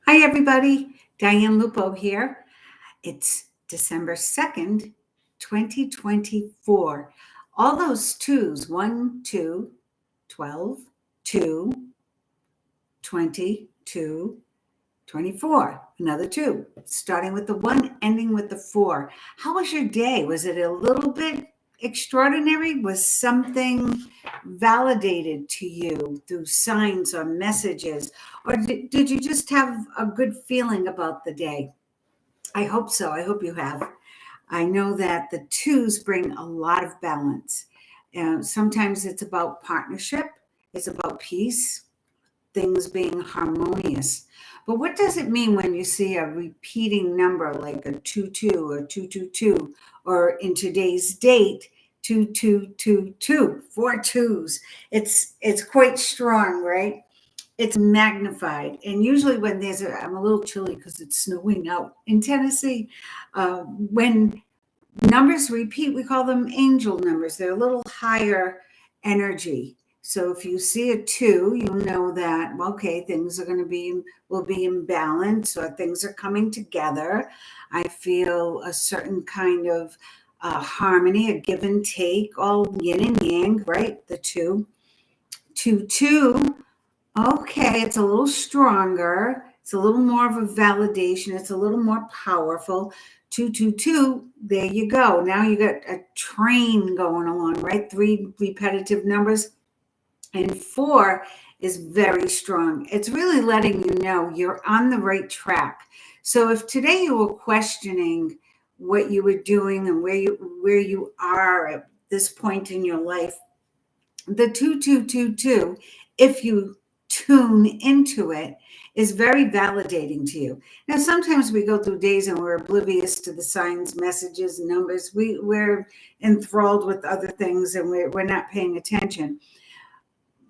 Hi, everybody. Diane Lupo here. It's December 2nd, 2024. All those twos 1, 2, 12, 2, 20, 2, 24. Another two, starting with the 1, ending with the 4. How was your day? Was it a little bit extraordinary? Was something validated to you through signs or messages? Or did you just have a good feeling about the day? I hope so. I hope you have. I know that the twos bring a lot of balance. Sometimes it's about partnership, it's about peace, things being harmonious. But what does it mean when you see a repeating number like a 22 or 222, or in today's date, 2222, four twos? It's quite strong, right? It's magnified. And usually when I'm a little chilly because it's snowing out in Tennessee. When numbers repeat, we call them angel numbers. They're a little higher energy. So if you see a two, you'll know that, okay, things are going to will be in balance, or things are coming together. I feel a certain kind of harmony, a give and take, all yin and yang, right? The two. Two. Okay, it's a little stronger. It's a little more of a validation. It's a little more powerful. 222, there you go. Now you got a train going along, right? Three repetitive numbers. And four is very strong. It's really letting you know you're on the right track. So if today you were questioning what you were doing and where you are at this point in your life, the 2222, if you tune into it, is very validating to you. Now, sometimes we go through days and we're oblivious to the signs, messages, numbers. We're enthralled with other things and we're not paying attention.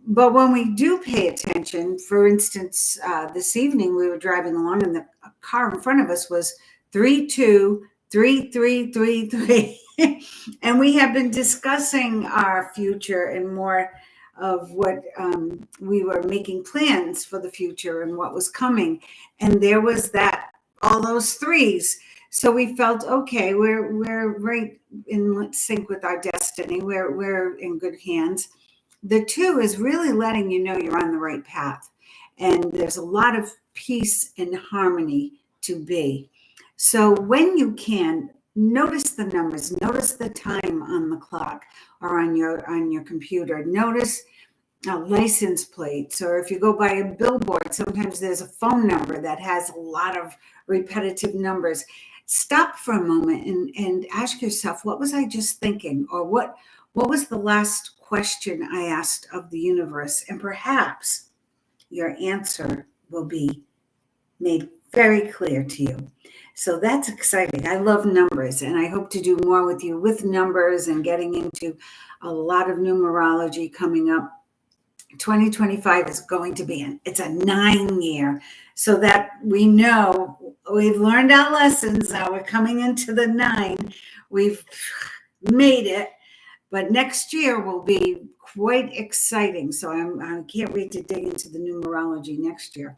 But when we do pay attention, for instance, this evening we were driving along and the car in front of us was 323333. And we have been discussing our future and more of what we were making plans for the future and what was coming. And there was all those threes. So we felt, okay, we're right in sync with our destiny. We're in good hands. The two is really letting you know you're on the right path. And there's a lot of peace and harmony to be. So when you can, notice the numbers, notice the time on the clock or on your computer. Notice license plates, or if you go by a billboard, sometimes there's a phone number that has a lot of repetitive numbers. Stop for a moment and ask yourself, what was I just thinking? Or what was the last question I asked of the universe? And perhaps your answer will be made very clear to you. So that's exciting. I love numbers, and I hope to do more with you with numbers and getting into a lot of numerology coming up. 2025 is going to be it's a 9 year, so that we know we've learned our lessons. Now we're coming into the 9. We've made it, but next year will be quite exciting. So I can't wait to dig into the numerology next year.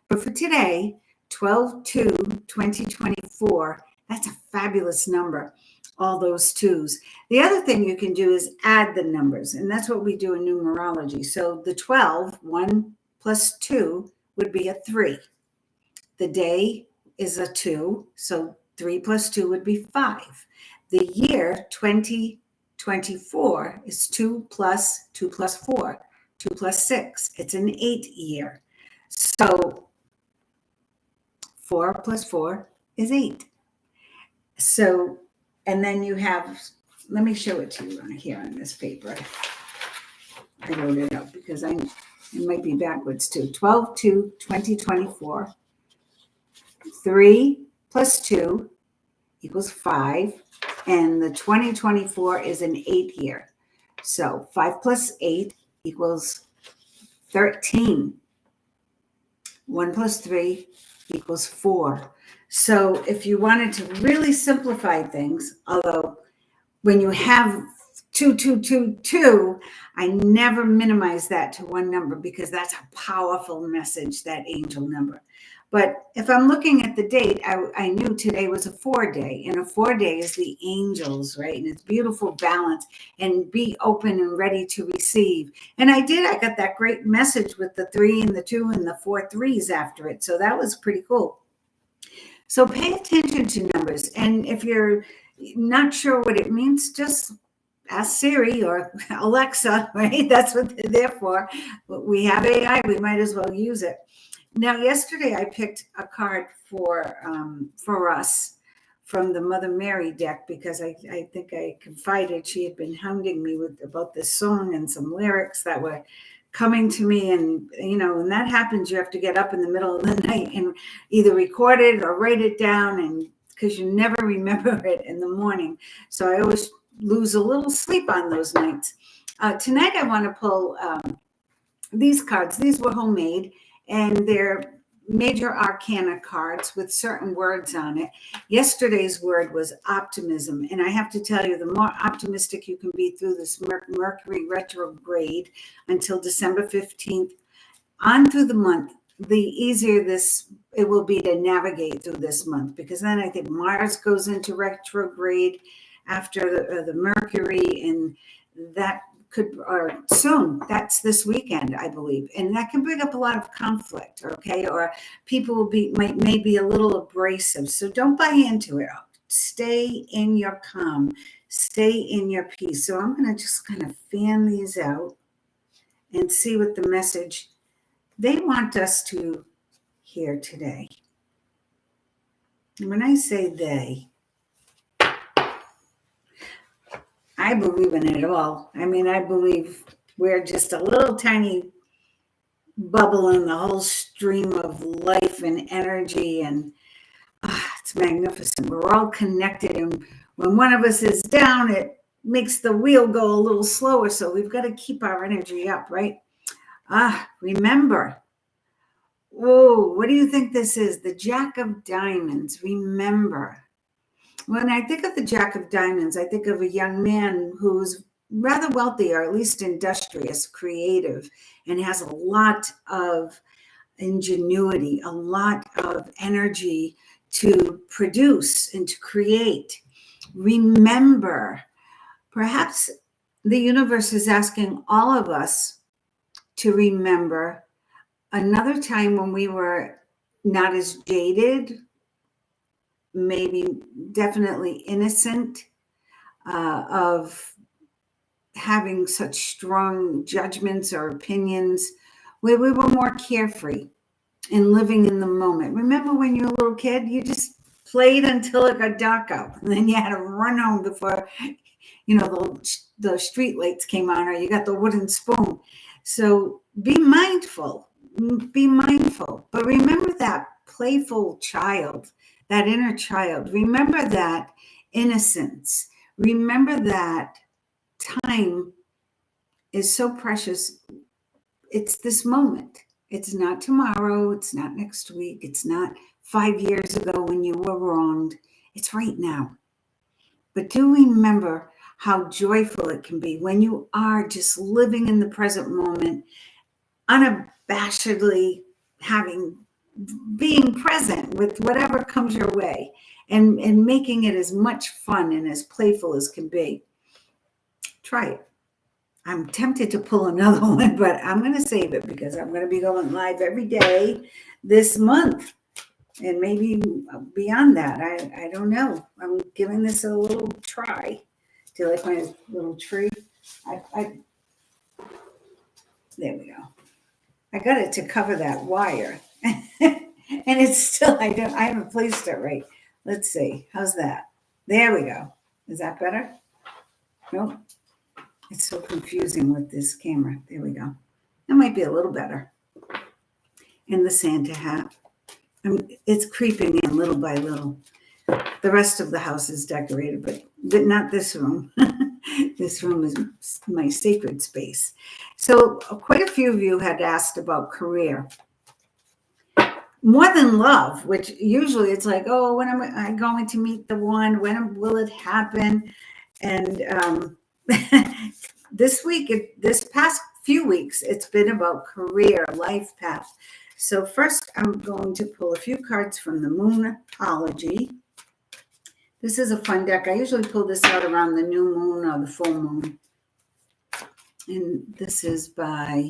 But for today, 12/2/2024, that's a fabulous number, all those twos. The other thing you can do is add the numbers, and that's what we do in numerology. So the 12, 1 plus 2 would be a 3. The day is a 2, so 3 plus 2 would be 5. The year 2024 is 2 plus 2 plus 4, 2 plus 6. It's an 8 year. So 4 plus 4 is 8. So, and then you have, let me show it to you right here on this paper. I wrote it up because it might be backwards too. 12/2/2024. 3 plus 2 equals 5. And the 2024 is an 8 year. So 5 plus 8 equals 13. 1 plus 3 equals 4. So if you wanted to really simplify things, although when you have 2222, I never minimize that to one number because that's a powerful message, that angel number. But if I'm looking at the date, I knew today was a 4-day, and a 4-day is the angels, right? And it's beautiful balance and be open and ready to receive. And I did. I got that great message with the 3 and the 2 and the 4 threes after it. So that was pretty cool. So pay attention to numbers. And if you're not sure what it means, just ask Siri or Alexa, right? That's what they're there for. We have AI, we might as well use it. Now, yesterday I picked a card for us from the Mother Mary deck because I think I confided she had been hounding me about this song and some lyrics that were coming to me. And, when that happens, you have to get up in the middle of the night and either record it or write it down, and because you never remember it in the morning. So I always lose a little sleep on those nights. Tonight I want to pull these cards. These were homemade, and they're major arcana cards with certain words on it. Yesterday's word was optimism, and I have to tell you, the more optimistic you can be through this Mercury retrograde until December 15th, on through the month, the easier it will be to navigate through this month, because then I think Mars goes into retrograde after the Mercury, and that or soon, that's this weekend, I believe, and that can bring up a lot of conflict, okay? Or people will may be a little abrasive, so don't buy into it. Stay in your calm, stay in your peace. So I'm going to just kind of fan these out and see what the message they want us to hear today. And when I say they, I believe in it all. I mean, I believe we're just a little tiny bubble in the whole stream of life and energy, and it's magnificent. We're all connected, and when one of us is down, it makes the wheel go a little slower, so we've got to keep our energy up, right? Remember. Oh, what do you think this is? The Jack of Diamonds. Remember. When I think of the Jack of Diamonds, I think of a young man who's rather wealthy, or at least industrious, creative, and has a lot of ingenuity, a lot of energy to produce and to create. Remember, perhaps the universe is asking all of us to remember another time when we were not as jaded, maybe definitely innocent of having such strong judgments or opinions, where we were more carefree and living in the moment. Remember when you were a little kid, you just played until it got dark out, and then you had to run home before, the street lights came on, or you got the wooden spoon. So be mindful, but remember that playful child, that inner child. Remember that innocence. Remember that time is so precious. It's this moment. It's not tomorrow. It's not next week. It's not 5 years ago when you were wronged. It's right now. But do remember how joyful it can be when you are just living in the present moment, unabashedly being present with whatever comes your way, and making it as much fun and as playful as can be. Try it. I'm tempted to pull another one, but I'm going to save it because I'm going to be going live every day this month, and maybe beyond that. I don't know. I'm giving this a little try. Do you like my little tree? There we go. I got it to cover that wire. And it's still, I haven't placed it right. Let's see. How's that? There we go. Is that better? Nope. It's so confusing with this camera. There we go. That might be a little better. And the Santa hat. It's creeping in little by little. The rest of the house is decorated, but not this room. This room is my sacred space. So quite a few of you had asked about career. More than love, which usually it's like, oh, when am I going to meet the one? When will it happen? And this past few weeks, it's been about career, life path. So first, I'm going to pull a few cards from the Moonology. This is a fun deck. I usually pull this out around the new moon or the full moon. And this is by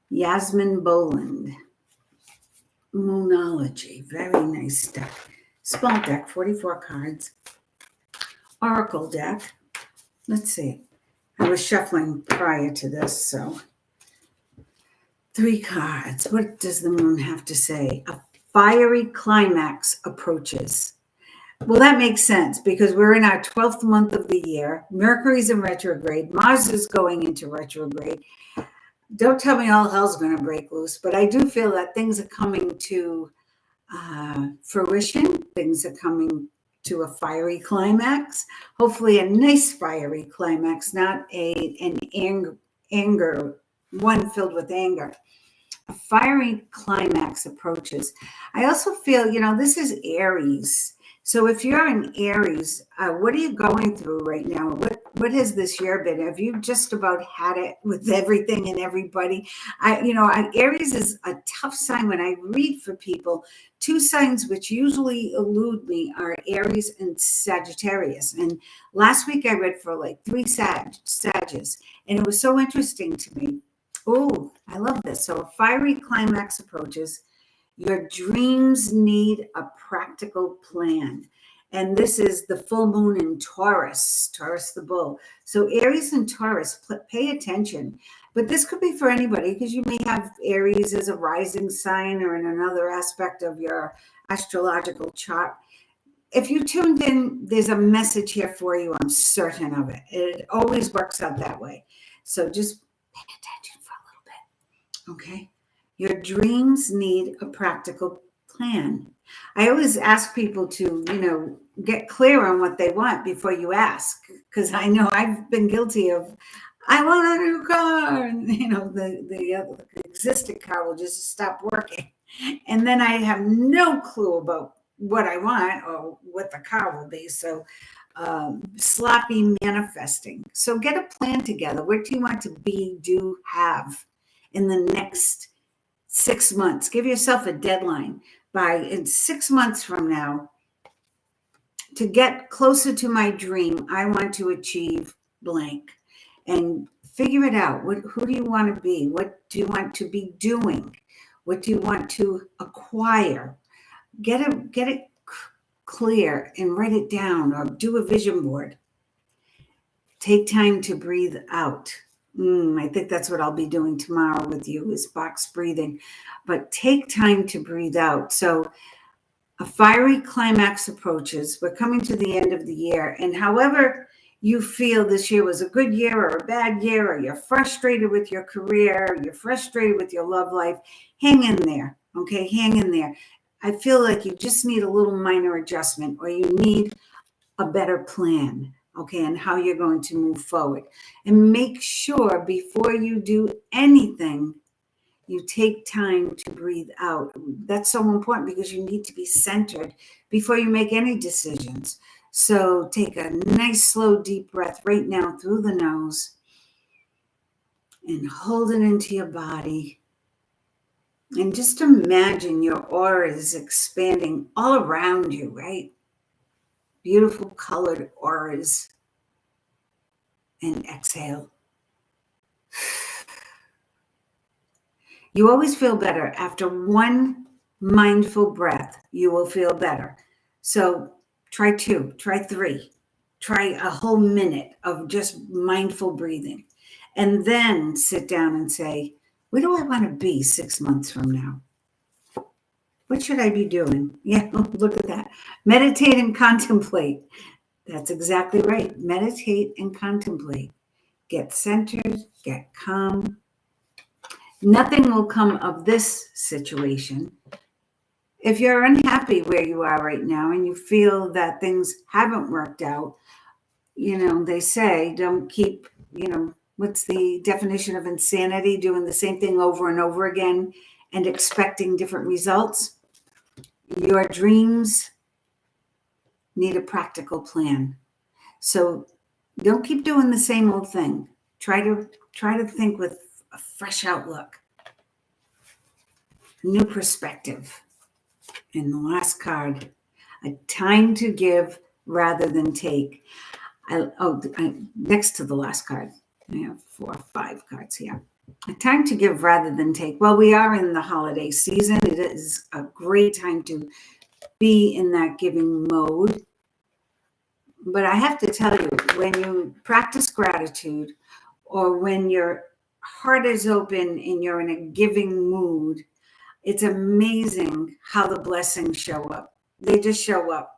Yasmin Boland. Moonology. Very nice deck. Small deck, 44 cards. Oracle deck. Let's see. I was shuffling prior to this, so 3 cards. What does the moon have to say? A fiery climax approaches. Well, that makes sense because we're in our 12th month of the year. Mercury's in retrograde. Mars is going into retrograde. Don't tell me all hell's going to break loose, but I do feel that things are coming to fruition. Things are coming to a fiery climax. Hopefully a nice fiery climax, not an anger, one filled with anger. A fiery climax approaches. I also feel, this is Aries. So if you're in Aries, what are you going through right now? What has this year been? Have you just about had it with everything and everybody? Aries is a tough sign when I read for people. 2 signs which usually elude me are Aries and Sagittarius. And last week I read for like 3 Sages, and it was so interesting to me. Oh, I love this. So a fiery climax approaches. Your dreams need a practical plan. And this is the full moon in Taurus the bull. So Aries and Taurus, pay attention. But this could be for anybody because you may have Aries as a rising sign or in another aspect of your astrological chart. If you tuned in, there's a message here for you. I'm certain of it. It always works out that way. So just pay attention for a little bit. Okay? Your dreams need a practical plan. I always ask people to, get clear on what they want before you ask, because I know I've been guilty of, I want a new car, and the existing car will just stop working, and then I have no clue about what I want or what the car will be. So sloppy manifesting. So get a plan together. What do you want to be, do, have in the next 6 months? Give yourself a deadline. In 6 months from now, to get closer to my dream, I want to achieve blank, and figure it out. Who do you want to be? What do you want to be doing? What do you want to acquire? Get it clear and write it down, or do a vision board. Take time to breathe out. I think that's what I'll be doing tomorrow with you, is box breathing. But take time to breathe out. So a fiery climax approaches. We're coming to the end of the year. And however you feel this year was a good year or a bad year, or you're frustrated with your career, you're frustrated with your love life, hang in there. Okay, hang in there. I feel like you just need a little minor adjustment, or you need a better plan. Okay, and how you're going to move forward. And make sure before you do anything, you take time to breathe out. That's so important because you need to be centered before you make any decisions. So take a nice, slow, deep breath right now through the nose and hold it into your body. And just imagine your aura is expanding all around you, right? Beautiful colored auras. And exhale. You always feel better. After one mindful breath, you will feel better. So try 2, try 3, try a whole minute of just mindful breathing. And then sit down and say, where do I want to be 6 months from now? What should I be doing? Yeah, look at that. Meditate and contemplate. That's exactly right. Meditate and contemplate. Get centered, get calm. Nothing will come of this situation. If you're unhappy where you are right now and you feel that things haven't worked out, they say don't keep, what's the definition of insanity? Doing the same thing over and over again and expecting different results. Your dreams need a practical plan. So don't keep doing the same old thing. Try to think with a fresh outlook. new perspective. And the last card, a time to give rather than take. Next to the last card, I have 4 or 5 cards here. A time to give rather than take. Well, we are in the holiday season. It is a great time to be in that giving mode. But I have to tell you, when you practice gratitude, or when your heart is open and you're in a giving mood, it's amazing how the blessings show up. They just show up.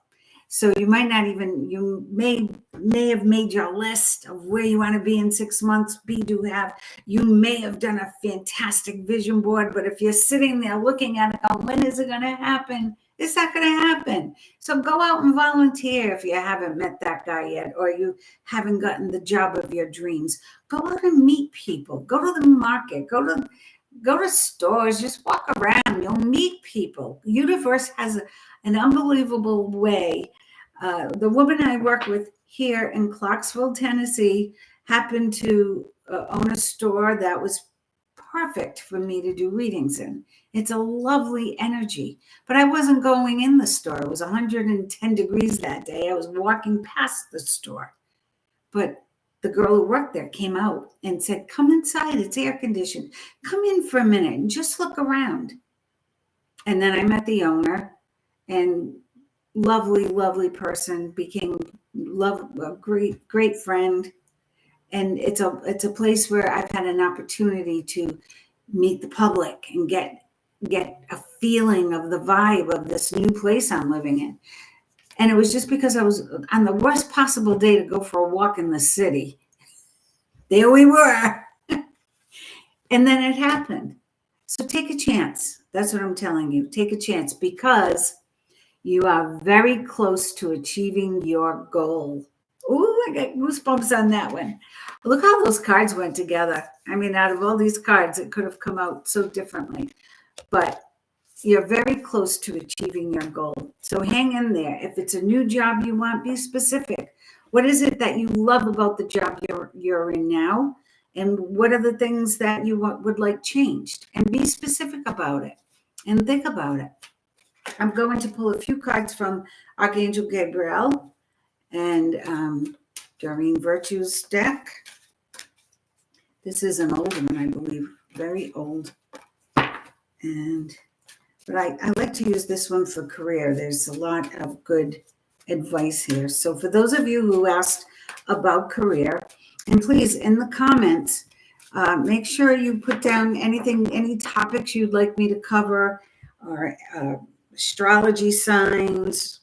So you might not even, you may have made your list of where you want to be in 6 months. You may have done a fantastic vision board, but if you're sitting there looking at it, when is it going to happen? It's not going to happen. So go out and volunteer if you haven't met that guy yet, or you haven't gotten the job of your dreams. Go out and meet people. Go to the market. Go to stores. Just walk around. You'll meet people. The universe has an unbelievable way. The woman I work with here in Clarksville, Tennessee, happened to own a store that was perfect for me to do readings in. It's a lovely energy, but I wasn't going in the store. It was 110 degrees that day. I was walking past the store, but the girl who worked there came out and said, "Come inside, it's air conditioned. Come in for a minute and just look around." And then I met the owner, and lovely person, became a great friend. And it's a place where I've had an opportunity to meet the public and get a feeling of the vibe of this new place I'm living in. And it was just because I was on the worst possible day to go for a walk in the city. There we were. And then it happened. So take a chance. That's what I'm telling you. Take a chance, because you are very close to achieving your goal. Ooh, I got goosebumps on that one. Look how those cards went together. I mean, out of all these cards, it could have come out so differently. But you're very close to achieving your goal. So hang in there. If it's a new job you want, be specific. What is it that you love about the job you're in now? And what are the things that you would like changed? And be specific about it and think about it. I'm going to pull a few cards from Archangel Gabriel and Doreen Virtue's deck. This is an old one, I believe, very old. But I like to use this one for career. There's a lot of good advice here. So for those of you who asked about career, and please, in the comments, make sure you put down any topics you'd like me to cover, or astrology signs,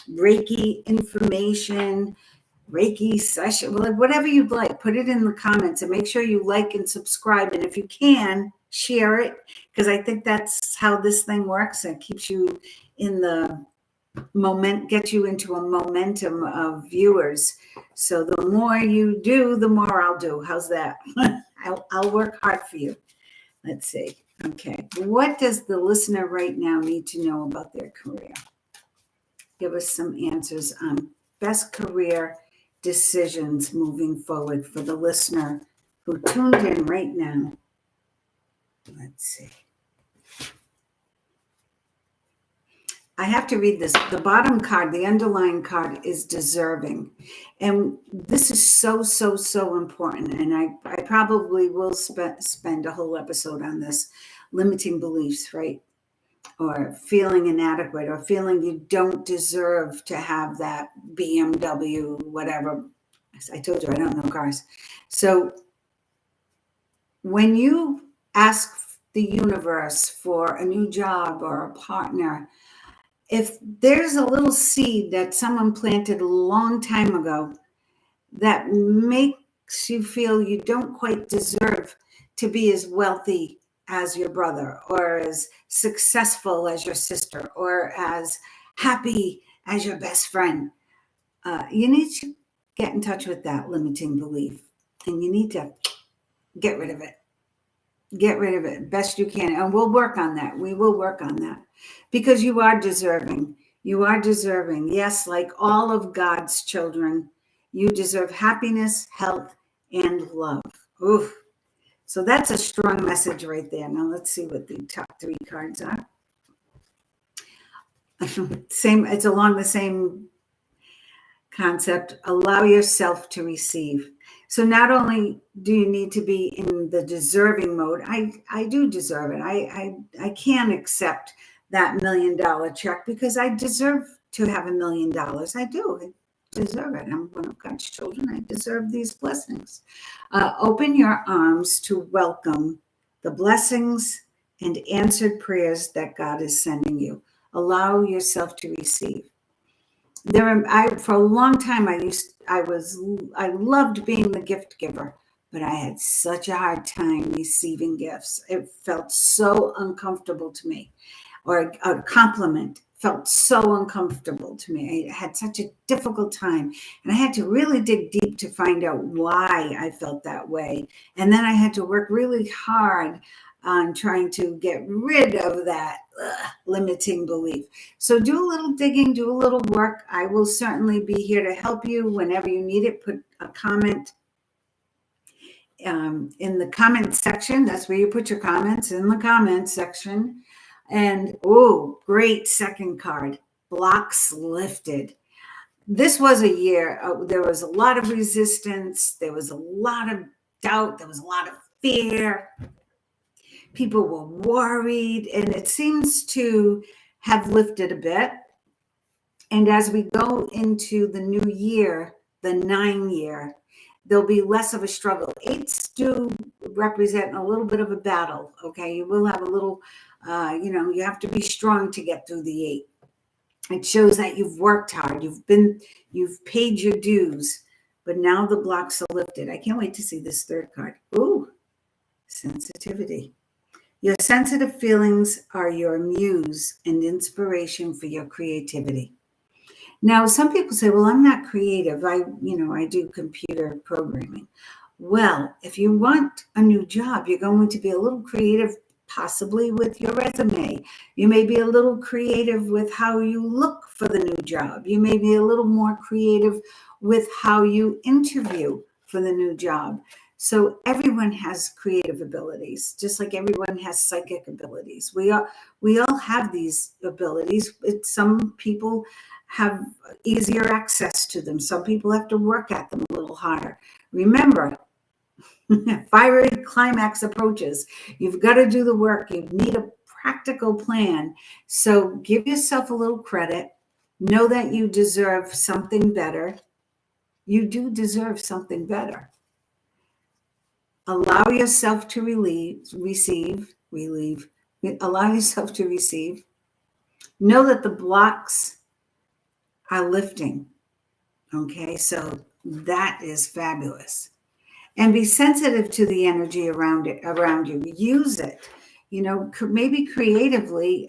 Reiki information, Reiki session, whatever you'd like, put it in the comments, and make sure you like and subscribe. And if you can, share it, because I think that's how this thing works. It keeps you in the gets you into a momentum of viewers. So the more you do, the more I'll do. How's that? I'll work hard for you. Let's see. Okay. What does the listener right now need to know about their career? Give us some answers on best career decisions moving forward for the listener who tuned in right now. Let's see. I have to read this. The bottom card, the underlying card, is deserving. And this is so important. And I probably will spend a whole episode on this. Limiting beliefs, right? Or feeling inadequate, or feeling you don't deserve to have that BMW, whatever. I told you I don't know cars. So when you ask the universe for a new job or a partner, if there's a little seed that someone planted a long time ago that makes you feel you don't quite deserve to be as wealthy as your brother, or as successful as your sister, or as happy as your best friend, you need to get in touch with that limiting belief, and you need to get rid of it. Get rid of it best you can. And we'll work on that. We will work on that, because you are deserving. You are deserving. Yes, like all of God's children, you deserve happiness, health, and love. Oof. So that's a strong message right there. Now let's see what the top 3 cards are. Same, it's along the same concept. Allow yourself to receive. So not only do you need to be in the deserving mode, I do deserve it. I can accept that $1 million check because I deserve to have $1 million. I do. I deserve it. I'm one of God's children. I deserve these blessings. Open your arms to welcome the blessings and answered prayers that God is sending you. Allow yourself to receive. For a long time, I loved being the gift giver, but I had such a hard time receiving gifts. It felt so uncomfortable to me, or a compliment felt so uncomfortable to me. I had such a difficult time, and I had to really dig deep to find out why I felt that way. And then I had to work really hard on trying to get rid of that limiting belief. So do a little digging, do a little work. I will certainly be here to help you whenever you need it. Put a comment in the comment section. That's where you put your comments, in the comment section. And oh, great second card, blocks lifted. This was a year, there was a lot of resistance. There was a lot of doubt. There was a lot of fear. People were worried, and it seems to have lifted a bit. And as we go into the new year, the 9 year, there'll be less of a struggle. 8s do represent a little bit of a battle. Okay. You will have a little, you have to be strong to get through the 8. It shows that you've worked hard. You've paid your dues, but now the blocks are lifted. I can't wait to see this third card. Ooh, sensitivity. Your sensitive feelings are your muse and inspiration for your creativity. Now, some people say, well, I'm not creative. I do computer programming. Well, if you want a new job, you're going to be a little creative, possibly with your resume. You may be a little creative with how you look for the new job. You may be a little more creative with how you interview for the new job. So everyone has creative abilities, just like everyone has psychic abilities. We all have these abilities. Some people have easier access to them. Some people have to work at them a little harder. Remember, fiery climax approaches. You've got to do the work. You need a practical plan. So give yourself a little credit. Know that you deserve something better. You do deserve something better. Allow yourself to receive. Allow yourself to receive. Know that the blocks are lifting. Okay, so that is fabulous. And be sensitive to the energy around you. Use it. Maybe creatively,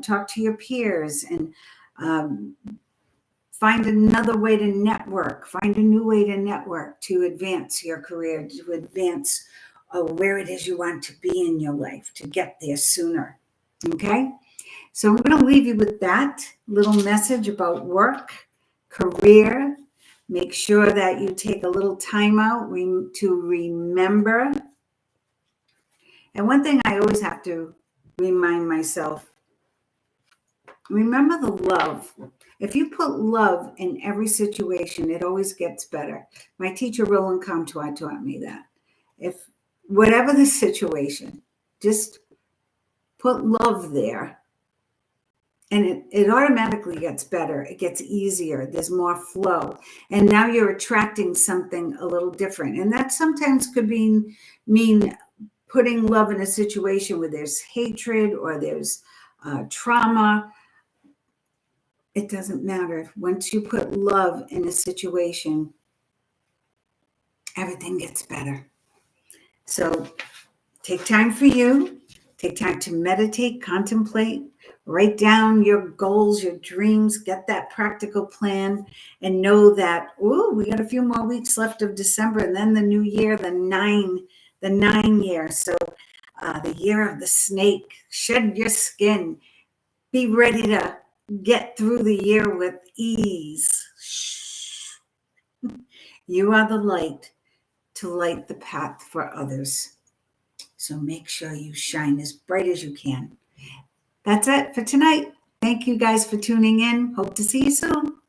talk to your peers and find another way to network. Find a new way to network to advance your career, to advance where it is you want to be in your life, to get there sooner. Okay? So I'm going to leave you with that little message about work, career. Make sure that you take a little time out to remember. And one thing I always have to remind myself, remember the love. If you put love in every situation, it always gets better. My teacher, Roland Comtois, taught me that. If whatever the situation, just put love there. And it automatically gets better. It gets easier. There's more flow. And now you're attracting something a little different. And that sometimes could mean putting love in a situation where there's hatred or there's trauma. It doesn't matter. Once you put love in a situation, everything gets better. So take time for you. Take time to meditate, contemplate, write down your goals, your dreams, get that practical plan, and know that, we got a few more weeks left of December, and then the new year, the 9 year. So the year of the snake. Shed your skin. Be ready to get through the year with ease. You are the light to light the path for others. So make sure you shine as bright as you can. That's it for tonight. Thank you guys for tuning in. Hope to see you soon.